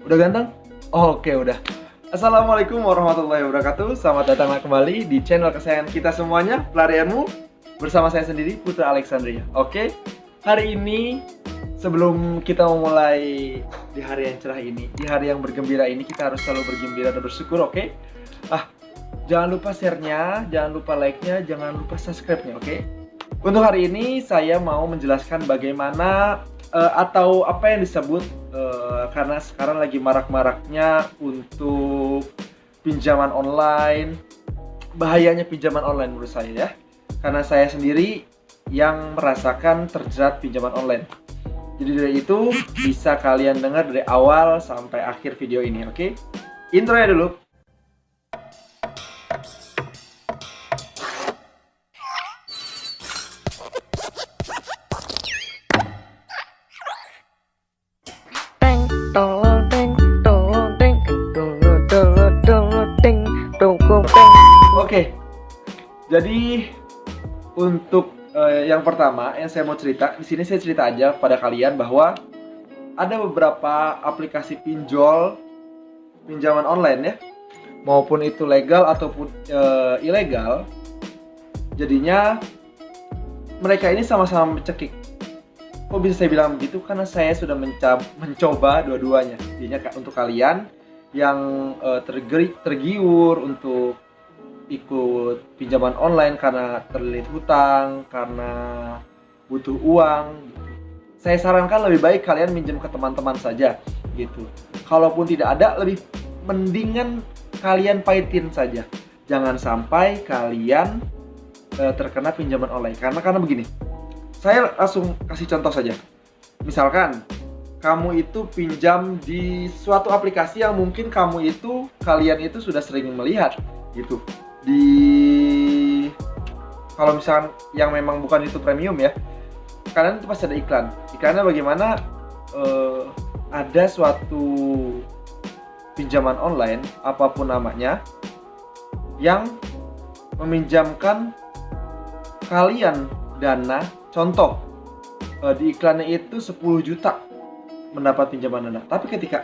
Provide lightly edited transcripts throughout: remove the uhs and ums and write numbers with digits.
Udah ganteng? Oke, udah. Assalamualaikum warahmatullahi wabarakatuh. Selamat datang kembali di channel kesayangan kita semuanya, Pelarianmu. Bersama saya sendiri, Putra Alexandria. Oke, hari ini sebelum kita memulai di hari yang cerah ini, di hari yang bergembira ini, kita harus selalu bergembira dan bersyukur, oke? Jangan lupa share-nya, jangan lupa like-nya, jangan lupa subscribe-nya, oke? Untuk hari ini saya mau menjelaskan bagaimana atau apa yang disebut karena sekarang lagi marak-maraknya untuk pinjaman online. Bahayanya pinjaman online menurut saya ya, karena saya sendiri yang merasakan terjerat pinjaman online. Jadi dari itu bisa kalian dengar dari awal sampai akhir video ini, oke? Intro ya dulu. Oke, jadi untuk yang pertama yang saya mau cerita di sini, saya cerita aja pada kalian bahwa ada beberapa aplikasi pinjaman online ya, maupun itu legal ataupun ilegal. Jadinya mereka ini sama-sama mencekik. Kok bisa saya bilang begitu? Karena saya sudah mencoba dua-duanya. Jadinya untuk kalian yang tergiur untuk ikut pinjaman online karena terlilit hutang, karena butuh uang gitu, saya sarankan lebih baik kalian minjem ke teman-teman saja gitu. Kalaupun tidak ada, lebih mendingan kalian pahitin saja. Jangan sampai kalian terkena pinjaman online. Karena begini, saya langsung kasih contoh saja. Misalkan kamu itu pinjam di suatu aplikasi yang mungkin kalian itu sudah sering melihat gitu. Kalau misalkan yang memang bukan itu premium ya, kalian itu pasti ada iklan. Iklannya bagaimana? Ada suatu pinjaman online apapun namanya yang meminjamkan kalian dana. Contoh, di iklannya itu 10 juta mendapat pinjaman dana. Tapi ketika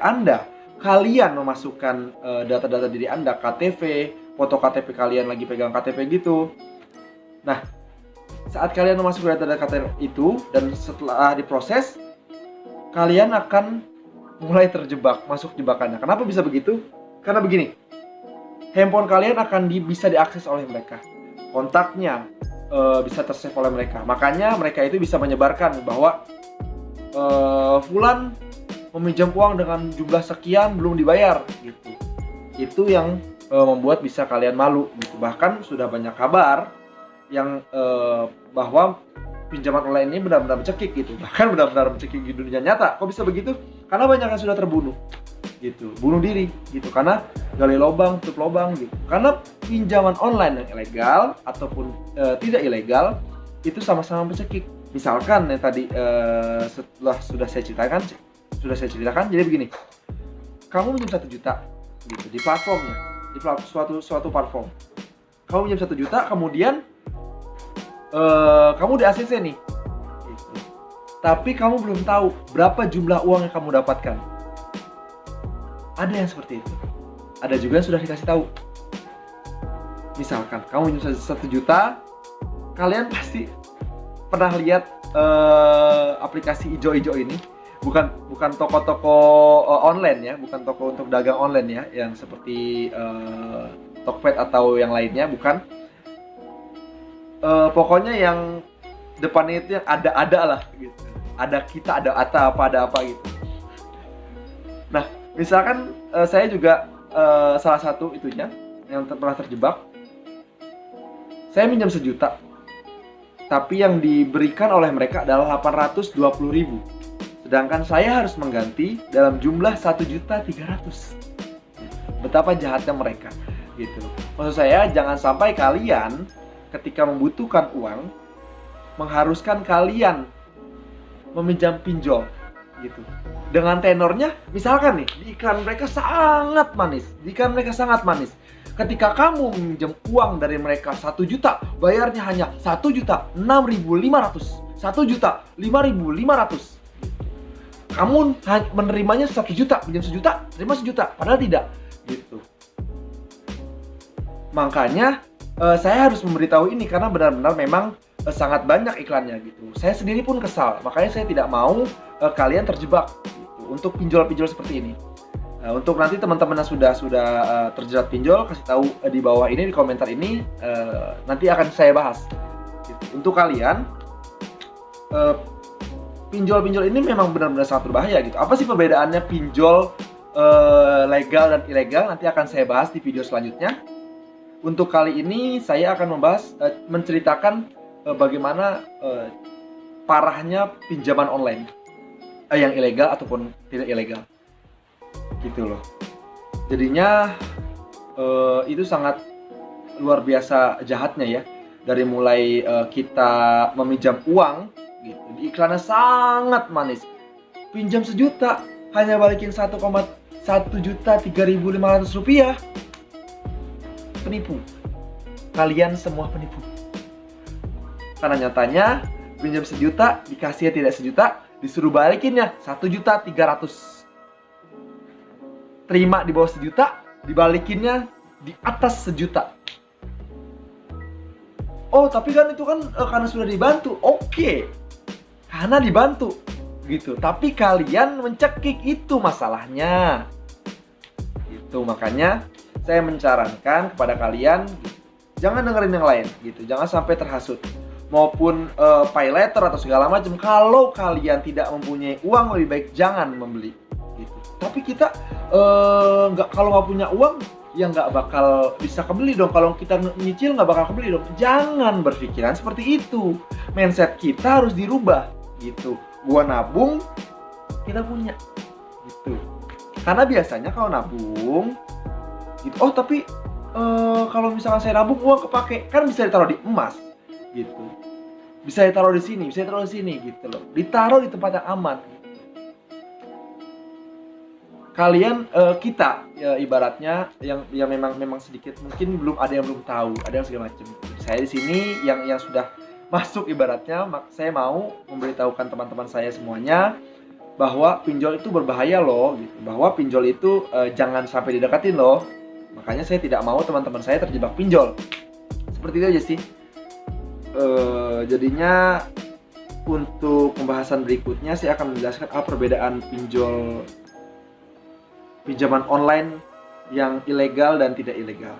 kalian memasukkan data-data diri Anda, KTP, foto KTP kalian lagi pegang KTP gitu. Nah, saat kalian memasukkan data-data KTP itu dan setelah diproses, kalian akan mulai terjebak, masuk jebakannya. Kenapa bisa begitu? Karena begini, handphone kalian akan bisa diakses oleh mereka. Kontaknya bisa tersave oleh mereka. Makanya mereka itu bisa menyebarkan bahwa Fulan meminjam uang dengan jumlah sekian belum dibayar gitu. Itu yang membuat bisa kalian malu gitu. Bahkan sudah banyak kabar yang bahwa pinjaman online ini benar-benar mencekik gitu. Bahkan benar-benar mencekik di dunia nyata. Kok bisa begitu? Karena banyak yang sudah terbunuh gitu, bunuh diri gitu, karena gali lubang, tutup lubang gitu. Karena pinjaman online yang ilegal ataupun tidak ilegal itu sama-sama mencekik. Misalkan yang tadi setelah sudah saya ceritakan, jadi begini, kamu minjem 1 juta gitu di platformnya, di suatu platform. Kamu minjem 1 juta, kemudian kamu di ACC nih gitu. Tapi kamu belum tahu berapa jumlah uang yang kamu dapatkan. Ada yang seperti itu. Ada juga yang sudah dikasih tahu. Misalkan kamu minjem 1 juta, kalian pasti pernah lihat aplikasi ijo-ijo ini. Bukan toko-toko online ya, bukan toko untuk dagang online ya, yang seperti Tokped atau yang lainnya, bukan. Pokoknya yang depannya itu yang ada lah gitu. Ada kita, ada apa gitu. Nah, misalkan saya juga salah satu itunya yang pernah terjebak. Saya minjam 1 juta, tapi yang diberikan oleh mereka adalah 820.000. Sedangkan saya harus mengganti dalam jumlah 1.300.000. Betapa jahatnya mereka gitu. Maksud saya, jangan sampai kalian ketika membutuhkan uang mengharuskan kalian meminjam pinjol gitu. Dengan tenornya, misalkan nih, di iklan mereka sangat manis. Ketika kamu meminjam uang dari mereka 1 juta, bayarnya hanya 1.006.500, 1.005.500. kamu menerimanya 1 juta, pinjam 1 juta, terima 1 juta, padahal tidak gitu. Makanya saya harus memberitahu ini karena benar-benar memang sangat banyak iklannya gitu. Saya sendiri pun kesal, makanya saya tidak mau kalian terjebak gitu, untuk pinjol-pinjol seperti ini. Untuk nanti teman-teman yang sudah terjerat pinjol, kasih tahu di bawah ini, di komentar ini, nanti akan saya bahas gitu. Untuk kalian, pinjol-pinjol ini memang benar-benar sangat berbahaya gitu. Apa sih perbedaannya pinjol legal dan ilegal? Nanti akan saya bahas di video selanjutnya. Untuk kali ini saya akan membahas, menceritakan bagaimana parahnya pinjaman online yang ilegal ataupun tidak ilegal, gitu loh. Jadinya itu sangat luar biasa jahatnya ya. Dari mulai kita meminjam uang, gitu, di iklannya sangat manis. Pinjam 1 juta, hanya balikin 1.103.500 rupiah. Penipu. Kalian semua penipu. Karena nyatanya pinjam 1 juta, dikasihnya tidak 1 juta, disuruh balikinnya 1.300.000. Terima di bawah 1 juta, dibalikinnya di atas 1 juta. Oh, tapi kan itu kan karena sudah dibantu. Oke. Karena dibantu gitu. Tapi kalian mencekik, itu masalahnya. Itu makanya saya menyarankan kepada kalian, jangan dengerin yang lain gitu, jangan sampai terhasut maupun pay letter atau segala macam. Kalau kalian tidak mempunyai uang, lebih baik jangan membeli gitu. Tapi kita kalau nggak punya uang ya nggak bakal bisa kebeli dong. Kalau kita nyicil nggak bakal kebeli dong. Jangan berpikiran seperti itu. Mindset kita harus dirubah gitu. Gua nabung, kita punya gitu. Karena biasanya kalau nabung gitu, oh tapi kalau misalkan saya nabung uang kepake, kan bisa ditaruh di emas gitu, bisa ditaruh di sini, bisa ditaruh di sini gitu loh, ditaruh di tempat yang aman gitu. Kalian kita ya, ibaratnya yang memang sedikit mungkin belum ada yang belum tahu, ada yang segala macam. Saya di sini yang sudah masuk ibaratnya, saya mau memberitahukan teman-teman saya semuanya bahwa pinjol itu berbahaya loh gitu, bahwa pinjol itu jangan sampai didekatin loh. Makanya saya tidak mau teman-teman saya terjebak pinjol. Seperti itu aja sih. Jadinya untuk pembahasan berikutnya saya akan menjelaskan apa perbedaan pinjaman online yang ilegal dan tidak ilegal.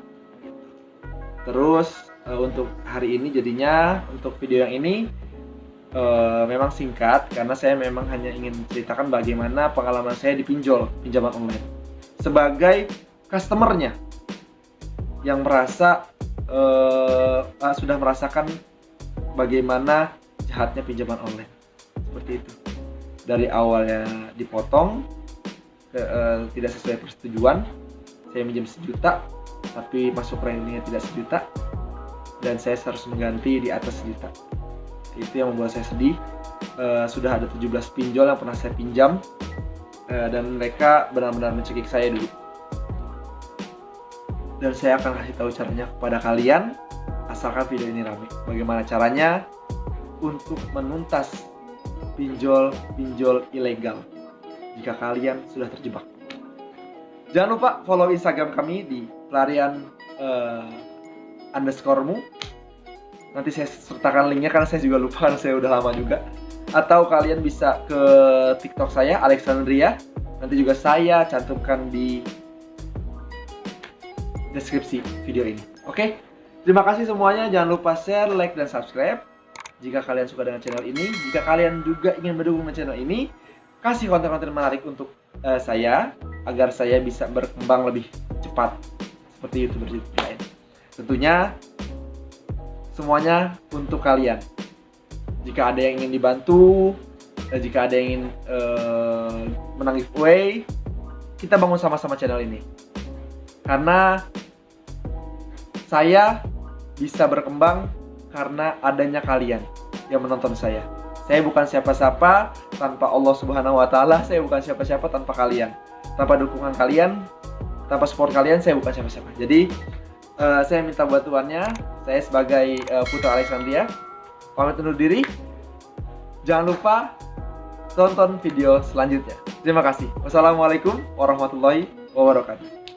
Terus untuk hari ini jadinya untuk video yang ini memang singkat karena saya memang hanya ingin menceritakan bagaimana pengalaman saya di pinjaman online sebagai customernya yang merasa sudah merasakan bagaimana jahatnya pinjaman online. Seperti itu. Dari awalnya dipotong, tidak sesuai persetujuan, saya minjam 1 juta, tapi masuk rekeningnya tidak 1 juta, dan saya harus mengganti di atas 1 juta. Itu yang membuat saya sedih. Sudah ada 17 pinjol yang pernah saya pinjam, dan mereka benar-benar mencekik saya dulu. Dan saya akan kasih tahu caranya kepada kalian, asalkan video ini rame. Bagaimana caranya untuk menuntas pinjol ilegal jika kalian sudah terjebak. Jangan lupa follow Instagram kami di pelarian_mu. Nanti saya sertakan linknya karena saya juga lupa, karena saya udah lama juga. Atau kalian bisa ke TikTok saya, Alexandria. Nanti juga saya cantumkan di deskripsi video ini. Oke? Terima kasih semuanya. Jangan lupa share, like, dan subscribe jika kalian suka dengan channel ini. Jika kalian juga ingin mendukung channel ini, kasih konten-konten menarik untuk saya agar saya bisa berkembang lebih cepat seperti YouTuber lain. Tentunya semuanya untuk kalian. Jika ada yang ingin dibantu, jika ada yang ingin menang giveaway, kita bangun sama-sama channel ini. Karena saya bisa berkembang karena adanya kalian yang menonton saya. Saya bukan siapa-siapa tanpa Allah Subhanahu wa Ta'ala. Saya bukan siapa-siapa tanpa kalian. Tanpa dukungan kalian, tanpa support kalian, saya bukan siapa-siapa. Jadi saya minta bantuannya. Saya sebagai Putra Alexandria pamit undur diri. Jangan lupa tonton video selanjutnya. Terima kasih. Wassalamualaikum warahmatullahi wabarakatuh.